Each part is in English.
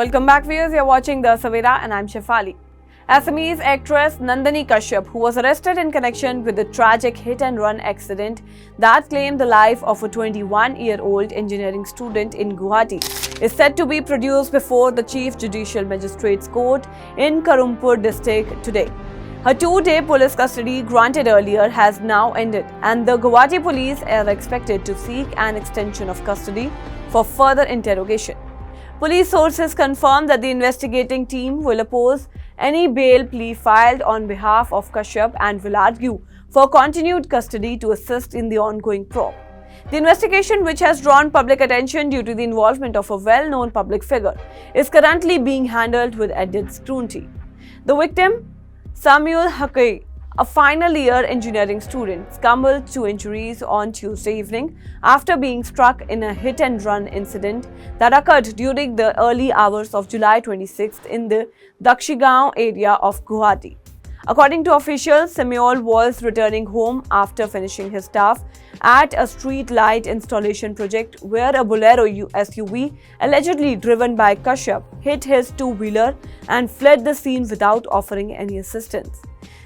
Welcome back, viewers. You're watching The Savera and I'm Shefali. Assamese actress Nandini Kashyap, who was arrested in connection with the tragic hit-and-run accident that claimed the life of a 21-year-old engineering student in Guwahati, is set to be produced before the Chief Judicial Magistrates Court in Karampur district today. Her 2-day police custody granted earlier has now ended, and the Guwahati police are expected to seek an extension of custody for further interrogation. Police sources confirm that the investigating team will oppose any bail plea filed on behalf of Kashyap and will argue for continued custody to assist in the ongoing probe. The investigation, which has drawn public attention due to the involvement of a well-known public figure, is currently being handled with added scrutiny. The victim, Samuel Hakai, a final-year engineering student, succumbed to injuries on Tuesday evening after being struck in a hit-and-run incident that occurred during the early hours of July 26th in the Dakshigaon area of Guwahati. According to officials, Samuel was returning home after finishing his task at a street light installation project where a Bolero SUV, allegedly driven by Kashyap, hit his two-wheeler and fled the scene without offering any assistance.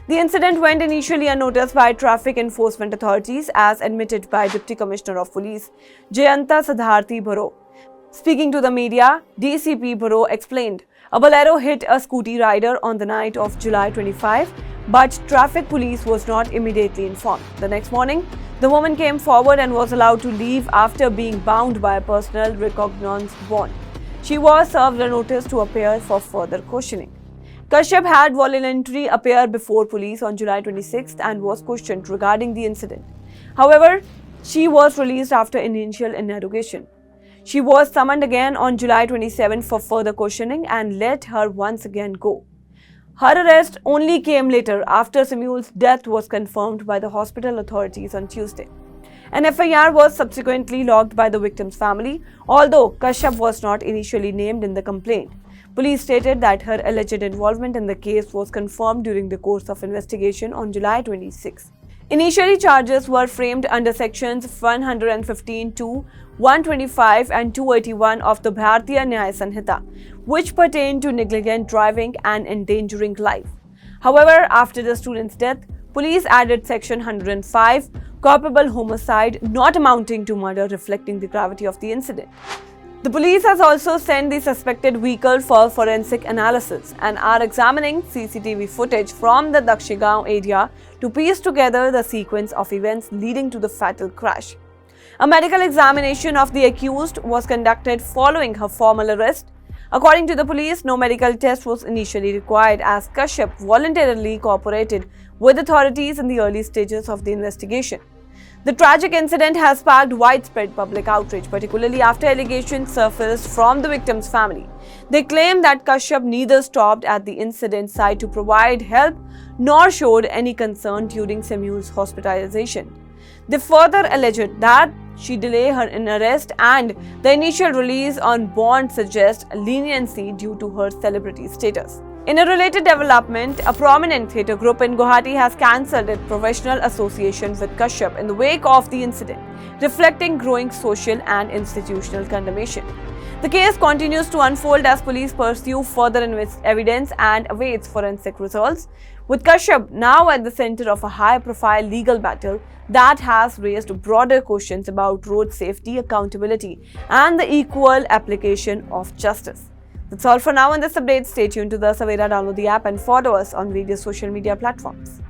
The incident went initially unnoticed by traffic enforcement authorities, as admitted by Deputy Commissioner of Police Jayanta Siddharthi Baro. Speaking to the media, DCP Baro explained, a Bolero hit a scooty rider on the night of July 25, but traffic police was not immediately informed. The next morning, the woman came forward and was allowed to leave after being bound by a personal reconnaissance bond. She was served a notice to appear for further questioning. Kashyap had voluntarily appeared before police on July 26th and was questioned regarding the incident. However, she was released after initial interrogation. She was summoned again on July 27th for further questioning and let her once again go. Her arrest only came later after Samuel's death was confirmed by the hospital authorities on Tuesday. An FIR was subsequently logged by the victim's family, although Kashyap was not initially named in the complaint. Police stated that her alleged involvement in the case was confirmed during the course of investigation on July 26. Initially, charges were framed under sections 115(2), 125 and 281 of the Bharatiya Nyaya Sanhita, which pertain to negligent driving and endangering life. However, after the student's death, police added section 105, culpable homicide not amounting to murder, reflecting the gravity of the incident. The police has also sent the suspected vehicle for forensic analysis and are examining CCTV footage from the Dakshigaon area to piece together the sequence of events leading to the fatal crash. A medical examination of the accused was conducted following her formal arrest. According to the police, no medical test was initially required as Kashyap voluntarily cooperated with authorities in the early stages of the investigation. The tragic incident has sparked widespread public outrage, particularly after allegations surfaced from the victim's family. They claim that Kashyap neither stopped at the incident site to provide help nor showed any concern during Samuel's hospitalization. They further alleged that she delayed her arrest and the initial release on bond suggests leniency due to her celebrity status. In a related development, a prominent theatre group in Guwahati has cancelled its professional association with Kashyap in the wake of the incident, reflecting growing social and institutional condemnation. The case continues to unfold as police pursue further evidence and awaits forensic results, with Kashyap now at the center of a high-profile legal battle that has raised broader questions about road safety, accountability, and the equal application of justice. That's all for now in this update. Stay tuned to The Savera, download the app and follow us on various social media platforms.